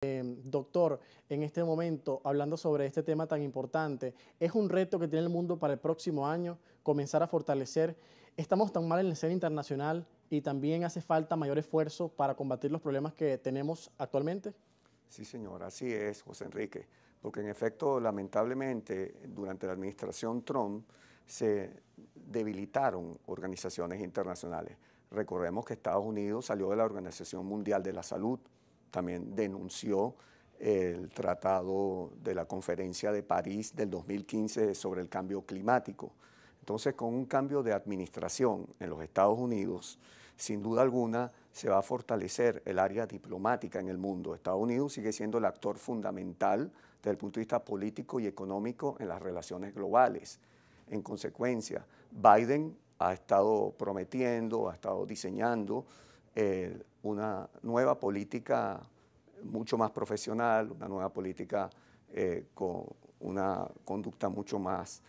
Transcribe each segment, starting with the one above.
Doctor, en este momento, hablando sobre este tema tan importante, es un reto que tiene el mundo para el próximo año comenzar a fortalecer. Estamos tan mal en la escena internacional y también hace falta mayor esfuerzo para combatir los problemas que tenemos actualmente. Sí, señor, así es, José Enrique, porque en efecto, lamentablemente, durante la administración Trump se debilitaron organizaciones internacionales. Recordemos que Estados Unidos salió de la Organización Mundial de la Salud, también denunció el Tratado de la Conferencia de París del 2015 sobre el cambio climático. Entonces, con un cambio de administración en los Estados Unidos, sin duda alguna se va a fortalecer el área diplomática en el mundo. Estados Unidos sigue siendo el actor fundamental desde el punto de vista político y económico en las relaciones globales. En consecuencia, Biden ha estado prometiendo, ha estado diseñando una nueva política mucho más profesional, una nueva política con una conducta mucho más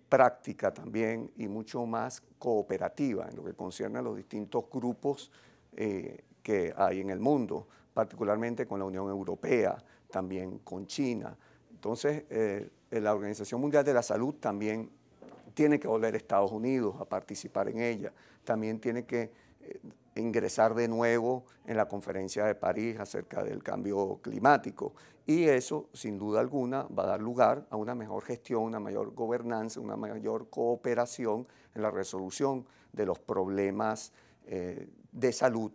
práctica también y mucho más cooperativa en lo que concierne a los distintos grupos que hay en el mundo, particularmente con la Unión Europea, también con China. Entonces, la Organización Mundial de la Salud también tiene que volver a Estados Unidos a participar en ella, también tiene que ingresar de nuevo en la conferencia de París acerca del cambio climático y eso sin duda alguna va a dar lugar a una mejor gestión, una mayor gobernanza, una mayor cooperación en la resolución de los problemas de salud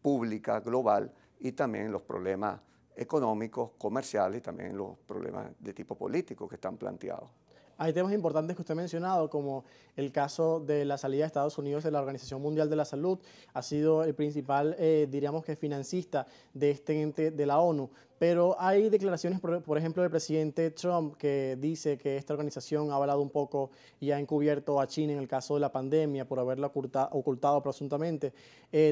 pública global y también los problemas económicos, comerciales y también los problemas de tipo político que están planteados. Hay temas importantes que usted ha mencionado, como el caso de la salida de Estados Unidos de la Organización Mundial de la Salud. Ha sido el principal, diríamos que financista de este ente de la ONU. Pero hay declaraciones, por ejemplo, del presidente Trump, que dice que esta organización ha avalado un poco y ha encubierto a China en el caso de la pandemia por haberla ocultado presuntamente.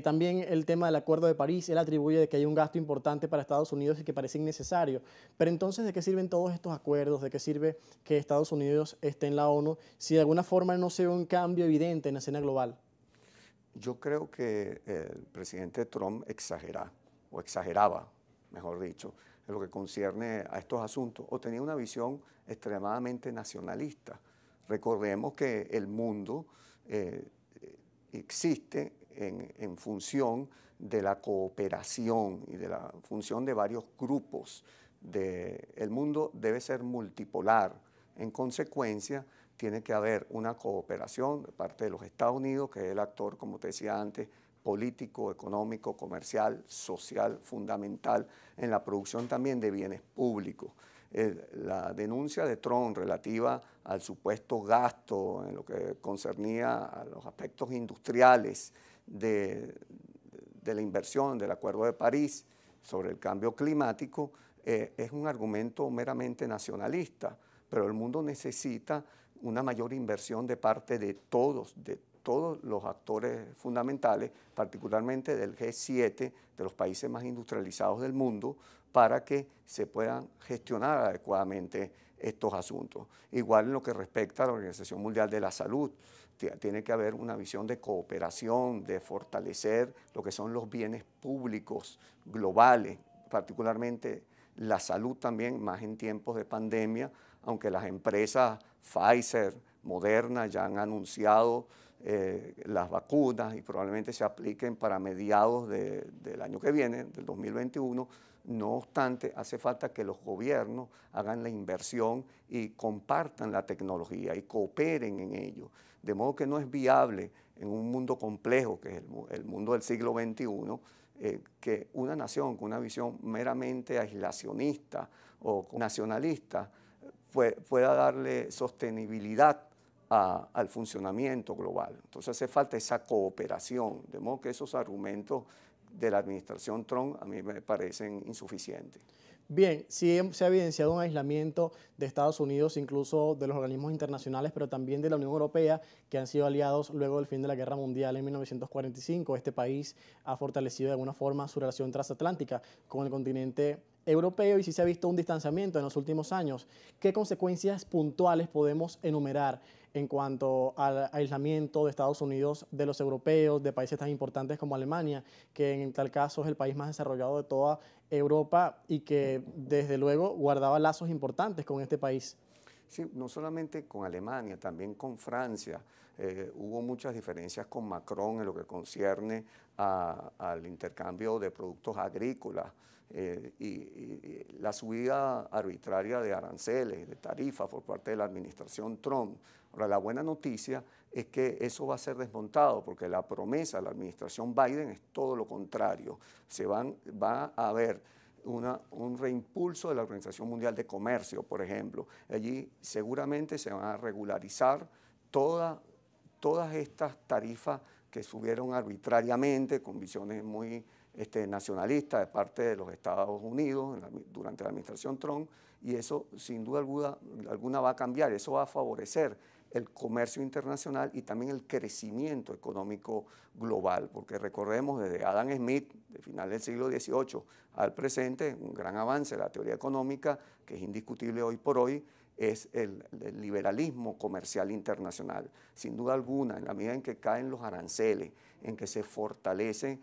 También el tema del Acuerdo de París, él atribuye de que hay un gasto importante para Estados Unidos y que parece innecesario. Pero entonces, ¿de qué sirven todos estos acuerdos? ¿De qué sirve que Estados Unidos esté en la ONU si de alguna forma no se ve un cambio evidente en la escena global? Yo creo que el presidente Trump exageraba, mejor dicho, en lo que concierne a estos asuntos, o tenía una visión extremadamente nacionalista. Recordemos que el mundo existe en función de la cooperación y de la función de varios grupos. El mundo debe ser multipolar. En consecuencia, tiene que haber una cooperación de parte de los Estados Unidos, que es el actor, como te decía antes, político, económico, comercial, social, fundamental en la producción también de bienes públicos. La denuncia de Trump relativa al supuesto gasto en lo que concernía a los aspectos industriales de la inversión del Acuerdo de París sobre el cambio climático es un argumento meramente nacionalista, pero el mundo necesita una mayor inversión de parte de todos los actores fundamentales, particularmente del G7, de los países más industrializados del mundo, para que se puedan gestionar adecuadamente estos asuntos. Igual en lo que respecta a la Organización Mundial de la Salud, tiene que haber una visión de cooperación, de fortalecer lo que son los bienes públicos globales, particularmente la salud también, más en tiempos de pandemia, aunque las empresas Pfizer, Moderna ya han anunciado las vacunas y probablemente se apliquen para mediados del año que viene, del 2021. No obstante, hace falta que los gobiernos hagan la inversión y compartan la tecnología y cooperen en ello. De modo que no es viable en un mundo complejo, que es el mundo del siglo XXI, que una nación con una visión meramente aislacionista o nacionalista pueda darle sostenibilidad al funcionamiento global. Entonces hace falta esa cooperación, de modo que esos argumentos de la administración Trump a mí me parecen insuficientes. Bien, sí se ha evidenciado un aislamiento de Estados Unidos, incluso de los organismos internacionales, pero también de la Unión Europea, que han sido aliados luego del fin de la Guerra Mundial en 1945. Este país ha fortalecido de alguna forma su relación transatlántica con el continente europeo y sí se ha visto un distanciamiento en los últimos años. ¿Qué consecuencias puntuales podemos enumerar en cuanto al aislamiento de Estados Unidos de los europeos, de países tan importantes como Alemania, que en tal caso es el país más desarrollado de toda Europa y que desde luego guardaba lazos importantes con este país? Sí, no solamente con Alemania, también con Francia. Hubo muchas diferencias con Macron en lo que concierne al intercambio de productos agrícolas y la subida arbitraria de aranceles, de tarifas por parte de la administración Trump. Ahora, la buena noticia es que eso va a ser desmontado porque la promesa de la administración Biden es todo lo contrario. Va a haber un reimpulso de la Organización Mundial de Comercio, por ejemplo. Allí seguramente se van a regularizar todas estas tarifas que subieron arbitrariamente con visiones muy nacionalistas de parte de los Estados Unidos durante la administración Trump, y eso sin duda alguna va a cambiar. Eso va a favorecer el comercio internacional y también el crecimiento económico global, porque recordemos desde Adam Smith, de final del siglo XVIII al presente, un gran avance de la teoría económica que es indiscutible hoy por hoy, es el liberalismo comercial internacional. Sin duda alguna, en la medida en que caen los aranceles, en que se fortalecen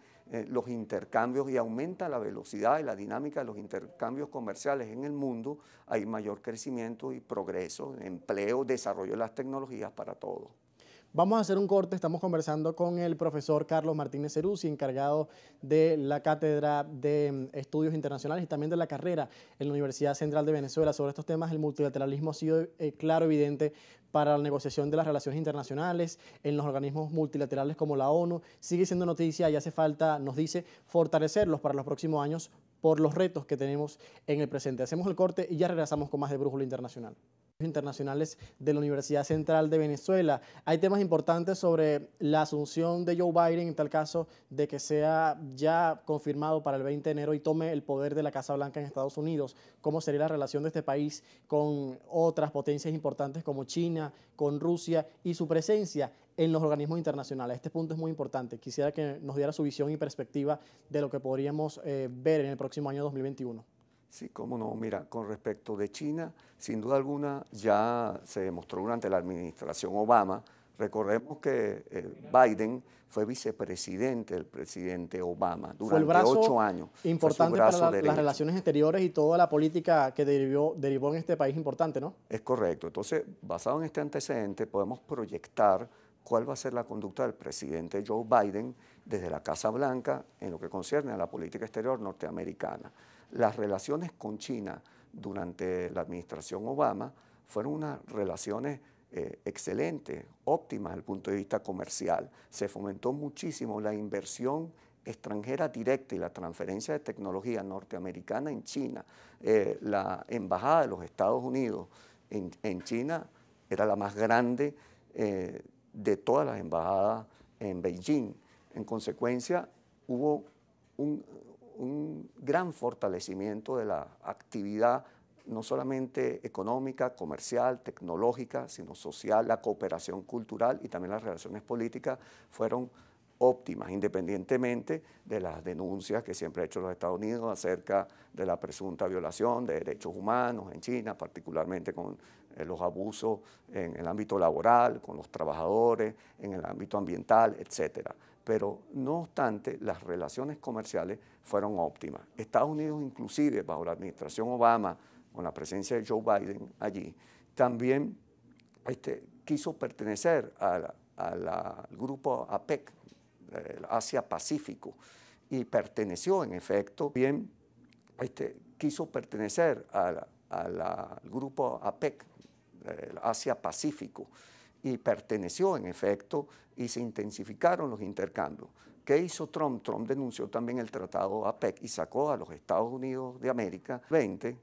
los intercambios y aumenta la velocidad y la dinámica de los intercambios comerciales en el mundo, hay mayor crecimiento y progreso, empleo, desarrollo de las tecnologías para todos. Vamos a hacer un corte, estamos conversando con el profesor Carlos Martínez Ceruzzi, encargado de la Cátedra de Estudios Internacionales y también de la carrera en la Universidad Central de Venezuela. Sobre estos temas, el multilateralismo ha sido claro, evidente para la negociación de las relaciones internacionales en los organismos multilaterales como la ONU. Sigue siendo noticia y hace falta, nos dice, fortalecerlos para los próximos años por los retos que tenemos en el presente. Hacemos el corte y ya regresamos con más de Brújula Internacional. Internacionales de la Universidad Central de Venezuela. Hay temas importantes sobre la asunción de Joe Biden en tal caso de que sea ya confirmado para el 20 de enero y tome el poder de la Casa Blanca en Estados Unidos. ¿Cómo sería la relación de este país con otras potencias importantes como China, con Rusia y su presencia en los organismos internacionales? Este punto es muy importante. Quisiera que nos diera su visión y perspectiva de lo que podríamos ver en el próximo año 2021. Sí, cómo no. Mira, con respecto de China, sin duda alguna ya se demostró durante la administración Obama. Recordemos que Biden fue vicepresidente del presidente Obama durante 8 años. Importante para las relaciones exteriores y toda la política que derivó en este país importante, ¿no? Es correcto. Entonces, basado en este antecedente, podemos proyectar cuál va a ser la conducta del presidente Joe Biden desde la Casa Blanca en lo que concierne a la política exterior norteamericana. Las relaciones con China durante la administración Obama fueron unas relaciones excelentes, óptimas desde el punto de vista comercial. Se fomentó muchísimo la inversión extranjera directa y la transferencia de tecnología norteamericana en China. La embajada de los Estados Unidos en China era la más grande de todas las embajadas en Beijing. En consecuencia, hubo un gran fortalecimiento de la actividad no solamente económica, comercial, tecnológica, sino social, la cooperación cultural y también las relaciones políticas fueron óptimas, independientemente de las denuncias que siempre ha hecho los Estados Unidos acerca de la presunta violación de derechos humanos en China, particularmente con los abusos en el ámbito laboral, con los trabajadores, en el ámbito ambiental, etcétera. Pero no obstante, las relaciones comerciales fueron óptimas. Estados Unidos, inclusive bajo la administración Obama, con la presencia de Joe Biden allí, también quiso pertenecer al grupo APEC, Asia-Pacífico, y perteneció en efecto, bien, quiso pertenecer al grupo APEC, Asia-Pacífico, y perteneció en efecto y se intensificaron los intercambios. ¿Qué hizo Trump? Trump denunció también el tratado APEC y sacó a los Estados Unidos de América 20,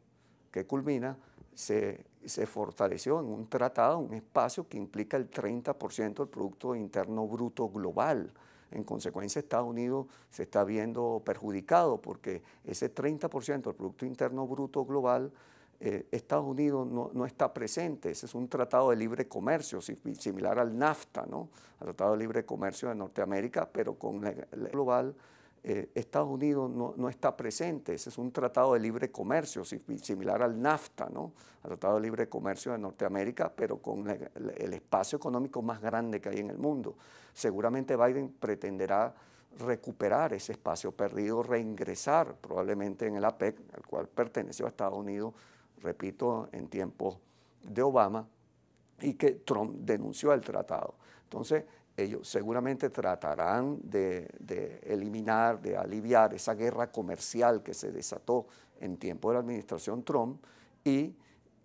que culmina, se fortaleció en un tratado, un espacio que implica el 30% del Producto Interno Bruto global. En consecuencia, Estados Unidos se está viendo perjudicado porque ese 30% del Producto Interno Bruto global, Estados Unidos no está presente. Ese es un tratado de libre comercio, similar al NAFTA, ¿no? Al Tratado de Libre Comercio de Norteamérica, pero con la global Estados Unidos no está presente. Ese es un tratado de libre comercio, similar al NAFTA, ¿no? Al Tratado de Libre Comercio de Norteamérica, pero con el espacio económico más grande que hay en el mundo. Seguramente Biden pretenderá recuperar ese espacio perdido, reingresar probablemente en el APEC, al cual perteneció a Estados Unidos, repito, en tiempos de Obama, y que Trump denunció el tratado. Entonces, ellos seguramente tratarán de eliminar, de aliviar esa guerra comercial que se desató en tiempo de la administración Trump, y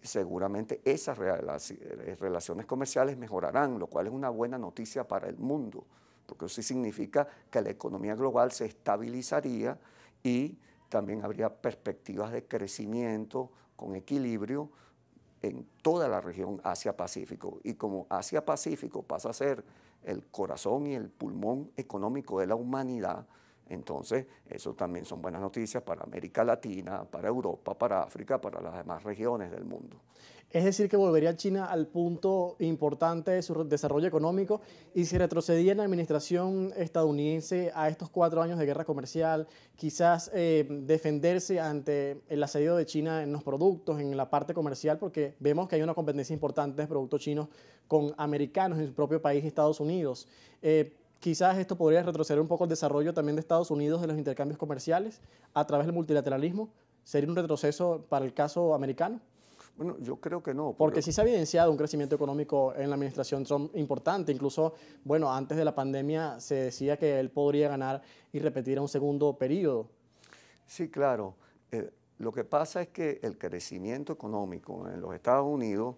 seguramente esas relaciones comerciales mejorarán, lo cual es una buena noticia para el mundo, porque eso sí significa que la economía global se estabilizaría y también habría perspectivas de crecimiento con equilibrio en toda la región Asia-Pacífico. Y como Asia-Pacífico pasa a ser el corazón y el pulmón económico de la humanidad, entonces eso también son buenas noticias para América Latina, para Europa, para África, para las demás regiones del mundo. Es decir, que volvería China al punto importante de su desarrollo económico, y si retrocedía en la administración estadounidense a estos 4 años de guerra comercial, quizás defenderse ante el asedio de China en los productos, en la parte comercial, porque vemos que hay una competencia importante de productos chinos con americanos en su propio país, Estados Unidos. Quizás esto podría retroceder un poco el desarrollo también de Estados Unidos de los intercambios comerciales a través del multilateralismo. ¿Sería un retroceso para el caso americano? Bueno, yo creo que no. Porque sí se ha evidenciado un crecimiento económico en la administración Trump importante. Incluso, bueno, antes de la pandemia se decía que él podría ganar y repetir un segundo periodo. Sí, claro. Lo que pasa es que el crecimiento económico en los Estados Unidos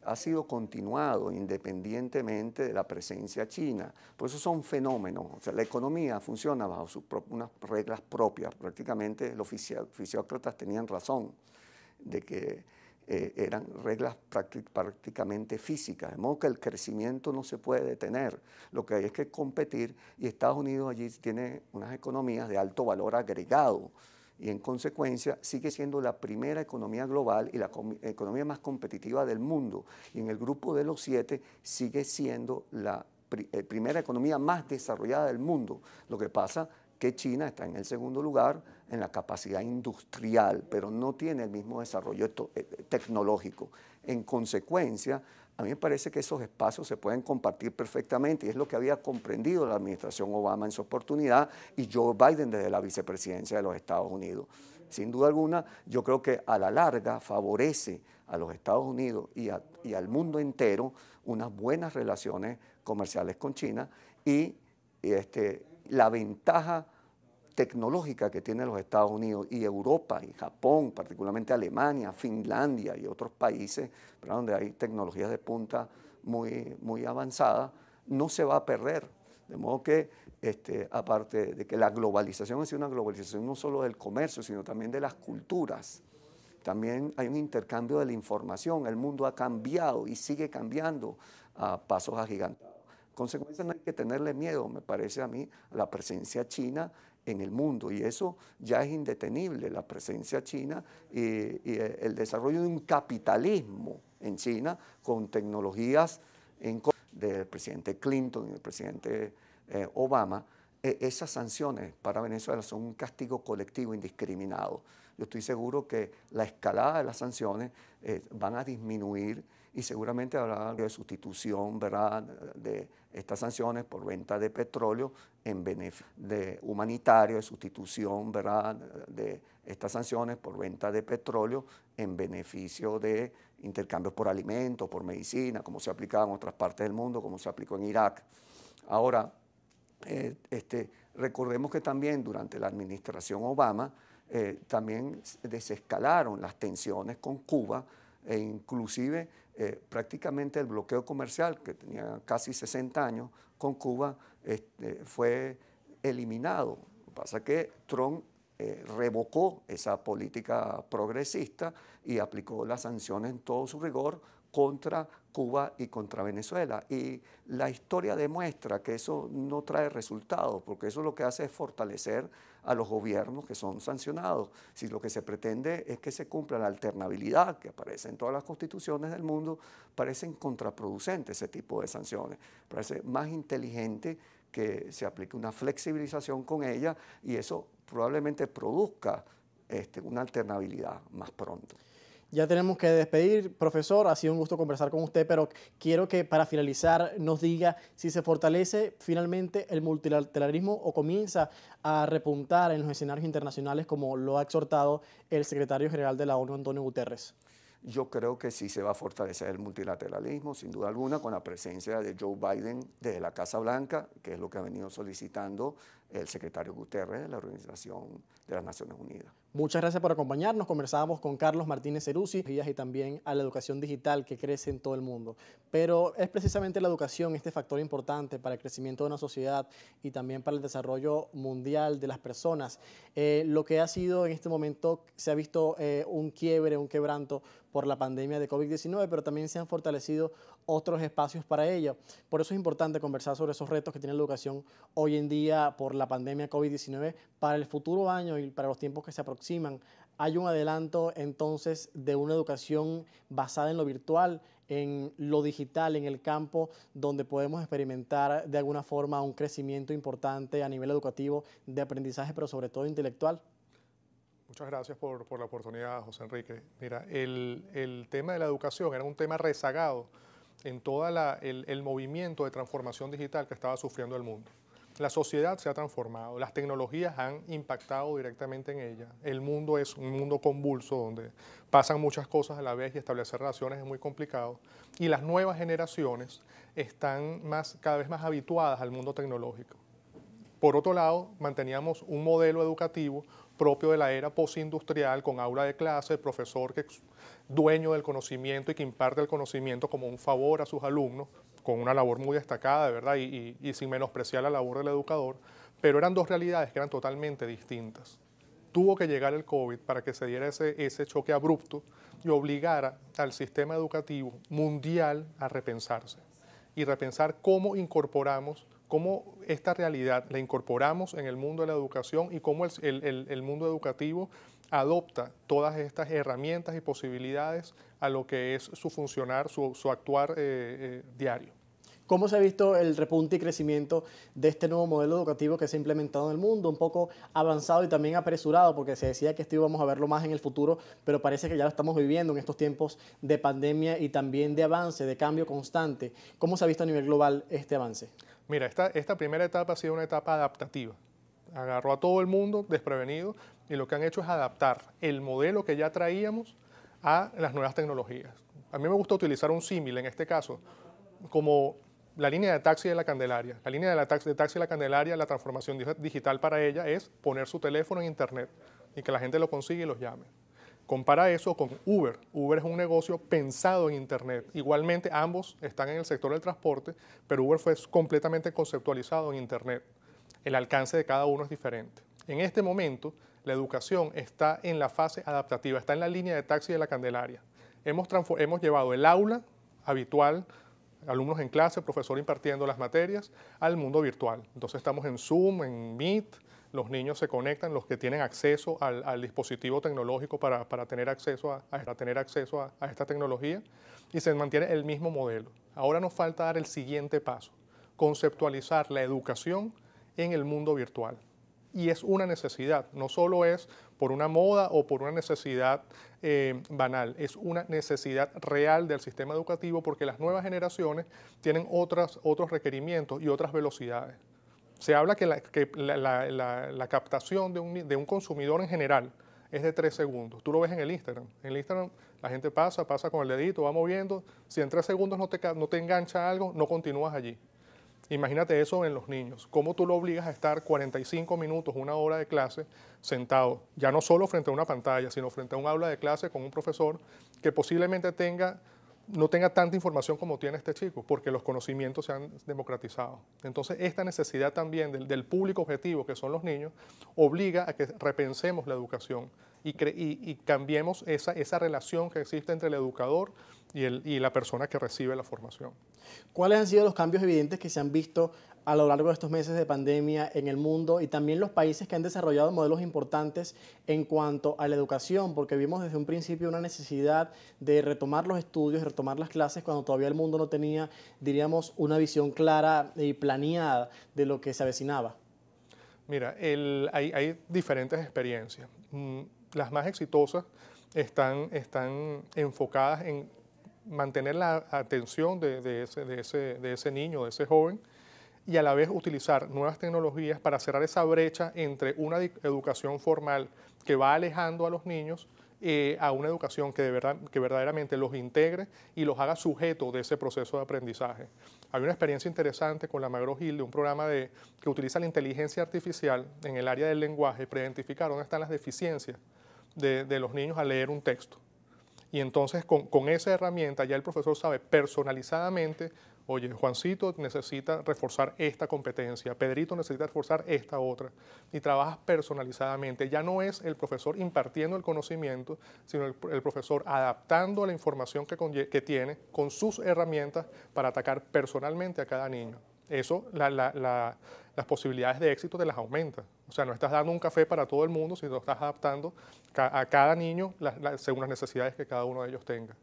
ha sido continuado independientemente de la presencia china. Por eso son fenómenos. O sea, la economía funciona bajo unas reglas propias. Prácticamente los fisiócratas tenían razón de que eran reglas prácticamente físicas, de modo que el crecimiento no se puede detener. Lo que hay es que competir, y Estados Unidos allí tiene unas economías de alto valor agregado, y en consecuencia sigue siendo la primera economía global y la economía más competitiva del mundo, y en el grupo de los 7 sigue siendo la primera economía más desarrollada del mundo. Lo que pasa que China está en el segundo lugar en la capacidad industrial, pero no tiene el mismo desarrollo tecnológico. En consecuencia, a mí me parece que esos espacios se pueden compartir perfectamente, y es lo que había comprendido la administración Obama en su oportunidad y Joe Biden desde la vicepresidencia de los Estados Unidos. Sin duda alguna, yo creo que a la larga favorece a los Estados Unidos y al mundo entero unas buenas relaciones comerciales con China, y la ventaja tecnológica que tienen los Estados Unidos y Europa y Japón, particularmente Alemania, Finlandia y otros países, ¿verdad?, donde hay tecnologías de punta muy avanzadas, no se va a perder. De modo que, aparte de que la globalización ha sido una globalización no solo del comercio, sino también de las culturas, también hay un intercambio de la información. El mundo ha cambiado y sigue cambiando a pasos agigantados. En consecuencia, no hay que tenerle miedo, me parece a mí, a la presencia china en el mundo, y eso ya es indetenible, la presencia china y el desarrollo de un capitalismo en China con tecnologías del presidente Clinton y del presidente Obama. Esas sanciones para Venezuela son un castigo colectivo indiscriminado. Yo estoy seguro que la escalada de las sanciones van a disminuir, y seguramente habrá de sustitución, ¿verdad?, de estas sanciones por venta de petróleo en beneficio humanitario, de sustitución, ¿verdad?, de estas sanciones por venta de petróleo en beneficio de intercambios por alimentos, por medicina, como se aplicaba en otras partes del mundo, como se aplicó en Irak. Ahora, recordemos que también durante la administración Obama también desescalaron las tensiones con Cuba, e inclusive prácticamente el bloqueo comercial, que tenía casi 60 años con Cuba, fue eliminado. Lo que pasa es que Trump revocó esa política progresista y aplicó las sanciones en todo su rigor contra Cuba y contra Venezuela. Y la historia demuestra que eso no trae resultados, porque eso lo que hace es fortalecer a los gobiernos que son sancionados. Si lo que se pretende es que se cumpla la alternabilidad que aparece en todas las constituciones del mundo, parecen contraproducentes ese tipo de sanciones. Parece más inteligente que se aplique una flexibilización con ella y eso probablemente produzca una alternabilidad más pronto. Ya tenemos que despedir, profesor, ha sido un gusto conversar con usted, pero quiero que para finalizar nos diga si se fortalece finalmente el multilateralismo o comienza a repuntar en los escenarios internacionales como lo ha exhortado el secretario general de la ONU, Antonio Guterres. Yo creo que sí se va a fortalecer el multilateralismo, sin duda alguna, con la presencia de Joe Biden desde la Casa Blanca, que es lo que ha venido solicitando el secretario Guterres de la Organización de las Naciones Unidas. Muchas gracias por acompañarnos. Conversábamos con Carlos Martínez Ceruzzi y también a la educación digital que crece en todo el mundo. Pero es precisamente la educación este factor importante para el crecimiento de una sociedad y también para el desarrollo mundial de las personas. Lo que ha sido en este momento, se ha visto un quiebre, un quebranto por la pandemia de COVID-19, pero también se han fortalecido otros espacios para ello. Por eso es importante conversar sobre esos retos que tiene la educación hoy en día por la pandemia COVID-19 para el futuro año y para los tiempos que se aproximan. Hay un adelanto entonces de una educación basada en lo virtual, en lo digital, en el campo donde podemos experimentar de alguna forma un crecimiento importante a nivel educativo de aprendizaje, pero sobre todo intelectual. Muchas gracias por la oportunidad, José Enrique. Mira, el tema de la educación era un tema rezagado en todo el movimiento de transformación digital que estaba sufriendo el mundo. La sociedad se ha transformado, las tecnologías han impactado directamente en ella. El mundo es un mundo convulso donde pasan muchas cosas a la vez y establecer relaciones es muy complicado. Y las nuevas generaciones están cada vez más habituadas al mundo tecnológico. Por otro lado, manteníamos un modelo educativo propio de la era postindustrial con aula de clase, el profesor que es dueño del conocimiento y que imparte el conocimiento como un favor a sus alumnos, con una labor muy destacada, de verdad, y sin menospreciar la labor del educador, pero eran dos realidades que eran totalmente distintas. Tuvo que llegar el COVID para que se diera ese choque abrupto y obligara al sistema educativo mundial a repensarse y repensar cómo incorporamos, cómo esta realidad la incorporamos en el mundo de la educación y cómo el mundo educativo adopta todas estas herramientas y posibilidades a lo que es su funcionar, su actuar diario. ¿Cómo se ha visto el repunte y crecimiento de este nuevo modelo educativo que se ha implementado en el mundo? Un poco avanzado y también apresurado, porque se decía que esto íbamos a verlo más en el futuro, pero parece que ya lo estamos viviendo en estos tiempos de pandemia y también de avance, de cambio constante. ¿Cómo se ha visto a nivel global este avance? Mira, esta primera etapa ha sido una etapa adaptativa. Agarró a todo el mundo desprevenido y lo que han hecho es adaptar el modelo que ya traíamos a las nuevas tecnologías. A mí me gusta utilizar un símil en este caso como la línea de taxi de la Candelaria. La línea de taxi de la Candelaria, la transformación digital para ella es poner su teléfono en internet y que la gente lo consiga y los llame. Compara eso con Uber. Uber es un negocio pensado en internet. Igualmente ambos están en el sector del transporte, pero Uber fue completamente conceptualizado en internet. El alcance de cada uno es diferente. En este momento, la educación está en la fase adaptativa, está en la línea de taxi de la Candelaria. Hemos llevado el aula habitual, alumnos en clase, profesor impartiendo las materias, al mundo virtual. Entonces estamos en Zoom, en Meet, los niños se conectan, los que tienen acceso al dispositivo tecnológico para tener acceso a esta tecnología y se mantiene el mismo modelo. Ahora nos falta dar el siguiente paso, conceptualizar la educación en el mundo virtual. Y es una necesidad, no solo es por una moda o por una necesidad banal, es una necesidad real del sistema educativo porque las nuevas generaciones tienen otros requerimientos y otras velocidades. Se habla que la captación de un consumidor en general es de 3 segundos. Tú lo ves en el Instagram. En el Instagram la gente pasa con el dedito, va moviendo. Si en 3 segundos no te engancha algo, no continúas allí. Imagínate eso en los niños. ¿Cómo tú lo obligas a estar 45 minutos, 1 hora de clase, sentado, ya no solo frente a una pantalla, sino frente a un aula de clase con un profesor que posiblemente no tenga tanta información como tiene este chico, porque los conocimientos se han democratizado? Entonces, esta necesidad también del público objetivo, que son los niños, obliga a que repensemos la educación y cambiemos esa relación que existe entre el educador y la persona que recibe la formación. ¿Cuáles han sido los cambios evidentes que se han visto a lo largo de estos meses de pandemia en el mundo y también los países que han desarrollado modelos importantes en cuanto a la educación, porque vimos desde un principio una necesidad de retomar los estudios, de retomar las clases cuando todavía el mundo no tenía, diríamos, una visión clara y planeada de lo que se avecinaba. Mira, hay diferentes experiencias. Las más exitosas están enfocadas en mantener la atención de ese niño, de ese joven, y a la vez utilizar nuevas tecnologías para cerrar esa brecha entre una educación formal que va alejando a los niños a una educación que verdaderamente los integre y los haga sujetos de ese proceso de aprendizaje. Hay una experiencia interesante con la McGraw-Hill de un programa que utiliza la inteligencia artificial en el área del lenguaje para identificar dónde están las deficiencias de los niños al leer un texto. Y entonces con esa herramienta ya el profesor sabe personalizadamente, oye, Juancito necesita reforzar esta competencia, Pedrito necesita reforzar esta otra. Y trabajas personalizadamente. Ya no es el profesor impartiendo el conocimiento, sino el profesor adaptando la información que tiene con sus herramientas para atacar personalmente a cada niño. Eso, las posibilidades de éxito te las aumenta. O sea, no estás dando un café para todo el mundo, sino estás adaptando a cada niño según las necesidades que cada uno de ellos tenga.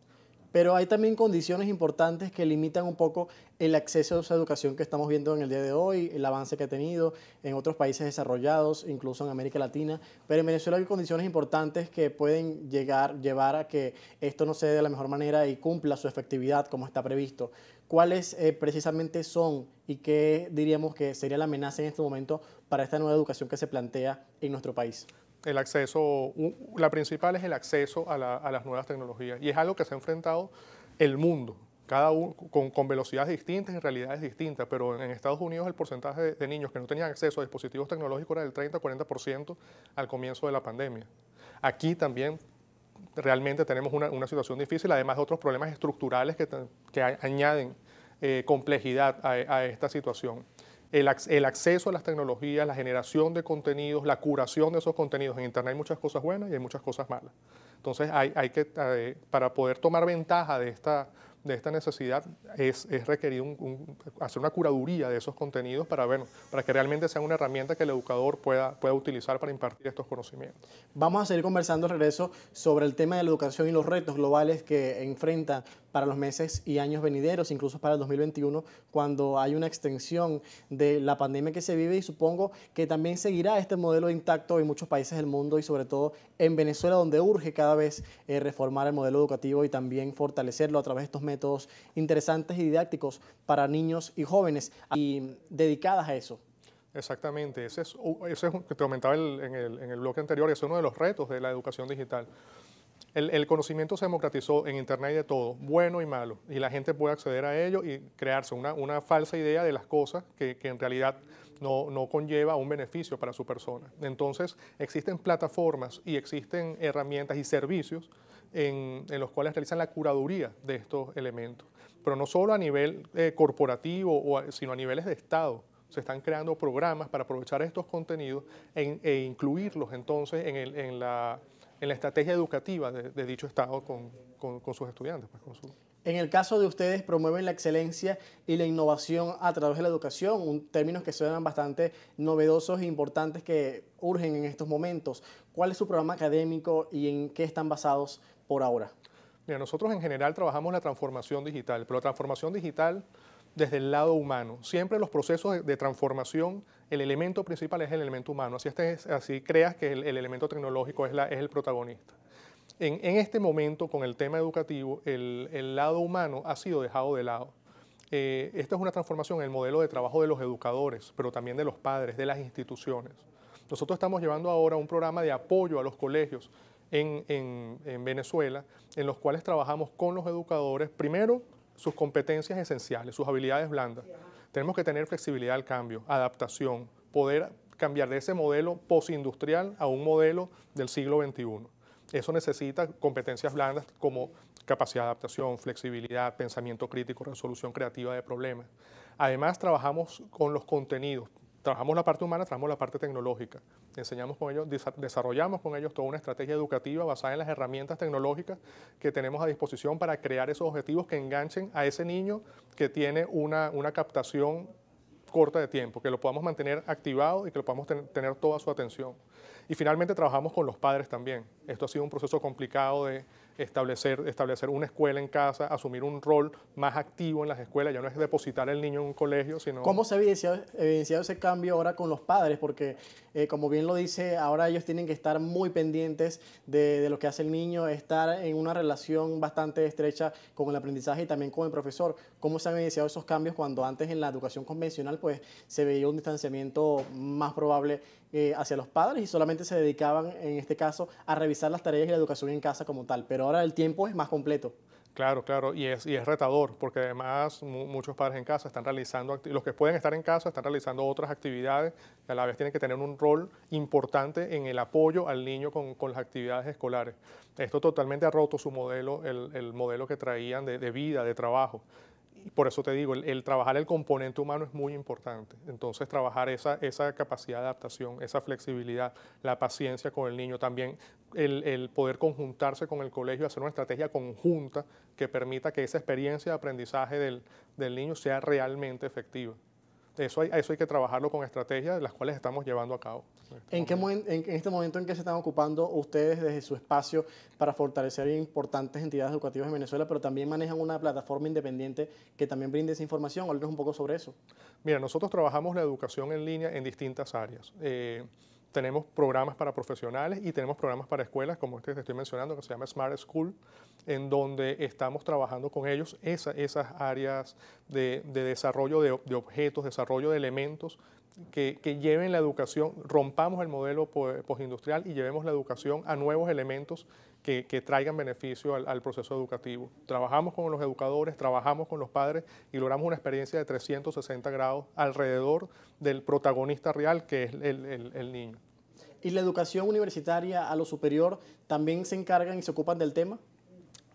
Pero hay también condiciones importantes que limitan un poco el acceso a esa educación que estamos viendo en el día de hoy, el avance que ha tenido en otros países desarrollados, incluso en América Latina. Pero en Venezuela hay condiciones importantes que pueden llevar a que esto no se dé de la mejor manera y cumpla su efectividad como está previsto. ¿Cuáles precisamente son y qué diríamos que sería la amenaza en este momento para esta nueva educación que se plantea en nuestro país? El acceso, la principal es el acceso a las nuevas tecnologías y es algo que se ha enfrentado el mundo, cada uno con velocidades distintas y realidades distintas, pero en Estados Unidos el porcentaje de niños que no tenían acceso a dispositivos tecnológicos era del 30-40% al comienzo de la pandemia. Aquí también realmente tenemos una situación difícil, además de otros problemas estructurales que añaden complejidad a esta situación. El acceso a las tecnologías, la generación de contenidos, la curación de esos contenidos. En Internet hay muchas cosas buenas y hay muchas cosas malas. Entonces, para poder tomar ventaja de esta necesidad, es requerido hacer una curaduría de esos contenidos para que realmente sean una herramienta que el educador pueda utilizar para impartir estos conocimientos. Vamos a seguir conversando al regreso sobre el tema de la educación y los retos globales que enfrentan para los meses y años venideros, incluso para el 2021, cuando hay una extensión de la pandemia que se vive, y supongo que también seguirá este modelo intacto en muchos países del mundo y sobre todo en Venezuela, donde urge cada vez reformar el modelo educativo y también fortalecerlo a través de estos métodos interesantes y didácticos para niños y jóvenes y dedicadas a eso. Exactamente, ese es que te comentaba en el bloque anterior, ese es uno de los retos de la educación digital. El conocimiento se democratizó en Internet y de todo, bueno y malo, y la gente puede acceder a ello y crearse una falsa idea de las cosas que en realidad no conlleva un beneficio para su persona. Entonces, existen plataformas y existen herramientas y servicios en los cuales realizan la curaduría de estos elementos, pero no solo a nivel corporativo, sino a niveles de Estado. Se están creando programas para aprovechar estos contenidos e incluirlos entonces en la estrategia educativa de dicho Estado con sus estudiantes. En el caso de ustedes, promueven la excelencia y la innovación a través de la educación, términos que suenan bastante novedosos e importantes que urgen en estos momentos. ¿Cuál es su programa académico y en qué están basados por ahora? Mira, nosotros en general trabajamos la transformación digital, pero la transformación digital desde el lado humano. Siempre los procesos de transformación, el elemento principal es el elemento humano. Así creas que el elemento tecnológico es el protagonista. En este momento, con el tema educativo, el lado humano ha sido dejado de lado. Esta es una transformación en el modelo de trabajo de los educadores, pero también de los padres, de las instituciones. Nosotros estamos llevando ahora un programa de apoyo a los colegios en Venezuela, en los cuales trabajamos con los educadores, primero, sus competencias esenciales, sus habilidades blandas. Tenemos que tener flexibilidad al cambio, adaptación, poder cambiar de ese modelo postindustrial a un modelo del siglo XXI. Eso necesita competencias blandas como capacidad de adaptación, flexibilidad, pensamiento crítico, resolución creativa de problemas. Además, trabajamos con los contenidos. Trabajamos la parte humana, trabajamos la parte tecnológica. Enseñamos con ellos, desarrollamos con ellos toda una estrategia educativa basada en las herramientas tecnológicas que tenemos a disposición para crear esos objetivos que enganchen a ese niño que tiene una captación corta de tiempo, que lo podamos mantener activado y que lo podamos tener toda su atención. Y finalmente trabajamos con los padres también. Esto ha sido un proceso complicado de establecer una escuela en casa, asumir un rol más activo en las escuelas. Ya no es depositar el niño en un colegio, sino... ¿Cómo se ha evidenciado ese cambio ahora con los padres? Porque, como bien lo dice, ahora ellos tienen que estar muy pendientes de lo que hace el niño, estar en una relación bastante estrecha con el aprendizaje y también con el profesor. ¿Cómo se han evidenciado esos cambios cuando antes en la educación convencional pues, se veía un distanciamiento más probable hacia los padres y solamente se dedicaban, en este caso, a revisar las tareas y la educación en casa como tal? Pero ahora el tiempo es más completo. Claro, claro, y es retador, porque además muchos padres en casa están realizando, los que pueden estar en casa están realizando otras actividades y a la vez tienen que tener un rol importante en el apoyo al niño con las actividades escolares. Esto totalmente ha roto su modelo, el modelo que traían de vida, de trabajo. Y por eso te digo, el trabajar el componente humano es muy importante. Entonces, trabajar esa capacidad de adaptación, esa flexibilidad, la paciencia con el niño, también el poder conjuntarse con el colegio, hacer una estrategia conjunta que permita que esa experiencia de aprendizaje del niño sea realmente efectiva. Eso hay que trabajarlo con estrategias, las cuales estamos llevando a cabo. En este momento en que se están ocupando ustedes desde su espacio para fortalecer importantes entidades educativas en Venezuela, pero también manejan una plataforma independiente que también brinde esa información? Háblenos un poco sobre eso. Mira, nosotros trabajamos la educación en línea en distintas áreas. Tenemos programas para profesionales y tenemos programas para escuelas, como este que te estoy mencionando, que se llama Smart School, en donde estamos trabajando con ellos esas áreas de desarrollo de objetos, desarrollo de elementos que lleven la educación, rompamos el modelo postindustrial y llevemos la educación a nuevos elementos que traigan beneficio al proceso educativo. Trabajamos con los educadores, trabajamos con los padres y logramos una experiencia de 360 grados alrededor del protagonista real, que es el niño. ¿Y la educación universitaria a lo superior también se encargan y se ocupan del tema?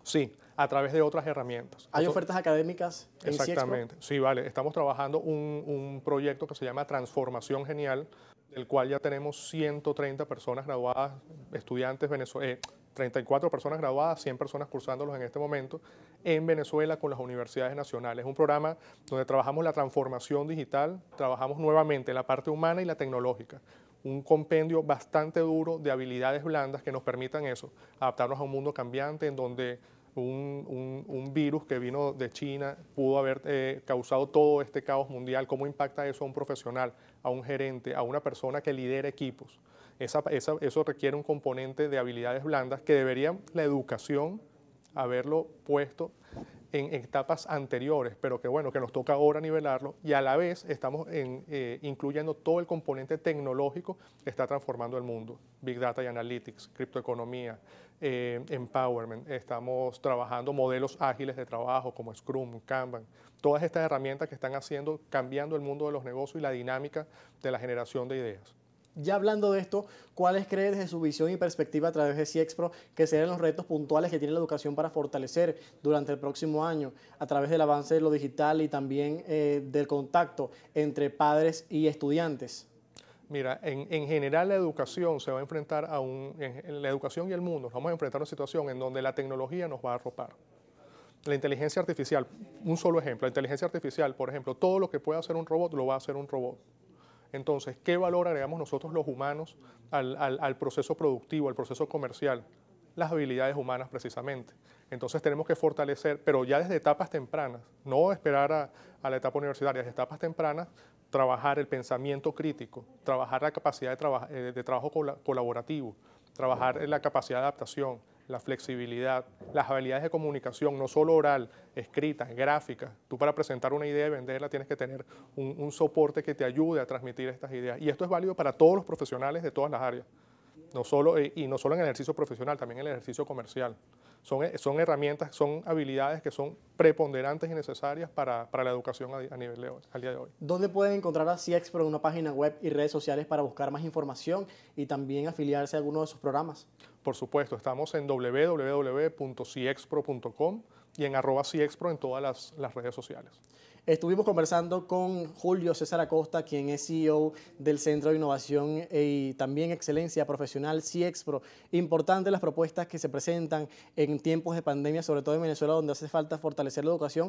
Sí, a través de otras herramientas. ¿Hay ofertas académicas en CIEXPRO? Exactamente, sí, vale. Estamos trabajando un proyecto que se llama Transformación Genial, del cual ya tenemos 130 personas graduadas, estudiantes venezolanos, 34 personas graduadas, 100 personas cursándolos en este momento, en Venezuela con las universidades nacionales. Es un programa donde trabajamos la transformación digital, trabajamos nuevamente la parte humana y la tecnológica. Un compendio bastante duro de habilidades blandas que nos permitan eso, adaptarnos a un mundo cambiante en donde un virus que vino de China pudo haber causado todo este caos mundial. ¿Cómo impacta eso a un profesional, a un gerente, a una persona que lidera equipos? Eso requiere un componente de habilidades blandas que debería la educación haberlo puesto en etapas anteriores, pero que bueno, que nos toca ahora nivelarlo y a la vez estamos incluyendo todo el componente tecnológico que está transformando el mundo. Big Data y Analytics, criptoeconomía, empowerment. Estamos trabajando modelos ágiles de trabajo como Scrum, Kanban. Todas estas herramientas que están cambiando el mundo de los negocios y la dinámica de la generación de ideas. Ya hablando de esto, ¿cuáles cree desde su visión y perspectiva a través de CIEXPRO que serán los retos puntuales que tiene la educación para fortalecer durante el próximo año a través del avance de lo digital y también del contacto entre padres y estudiantes? Mira, en general la educación se va a enfrentar la educación y el mundo, nos vamos a enfrentar a una situación en donde la tecnología nos va a arropar. La inteligencia artificial, un solo ejemplo, la inteligencia artificial, por ejemplo, todo lo que pueda hacer un robot lo va a hacer un robot. Entonces, ¿qué valor agregamos nosotros los humanos al proceso productivo, al proceso comercial? Las habilidades humanas precisamente. Entonces tenemos que fortalecer, pero ya desde etapas tempranas, no esperar a la etapa universitaria, desde etapas tempranas, trabajar el pensamiento crítico, trabajar la capacidad de trabajo colaborativo, trabajar la capacidad de adaptación, la flexibilidad, las habilidades de comunicación, no solo oral, escritas, gráficas. Tú para presentar una idea y venderla tienes que tener un soporte que te ayude a transmitir estas ideas. Y esto es válido para todos los profesionales de todas las áreas, no solo en el ejercicio profesional, también en el ejercicio comercial. Son herramientas, son habilidades que son preponderantes y necesarias para la educación al día de hoy. ¿Dónde pueden encontrar a CIEXPRO en una página web y redes sociales para buscar más información y también afiliarse a alguno de sus programas? Por supuesto, estamos en www.ciexpro.com y en @ciexpro en todas las redes sociales. Estuvimos conversando con Julio César Acosta, quien es CEO del Centro de Innovación y también Excelencia Profesional CIEXPRO. Importantes las propuestas que se presentan en tiempos de pandemia, sobre todo en Venezuela, donde hace falta fortalecer la educación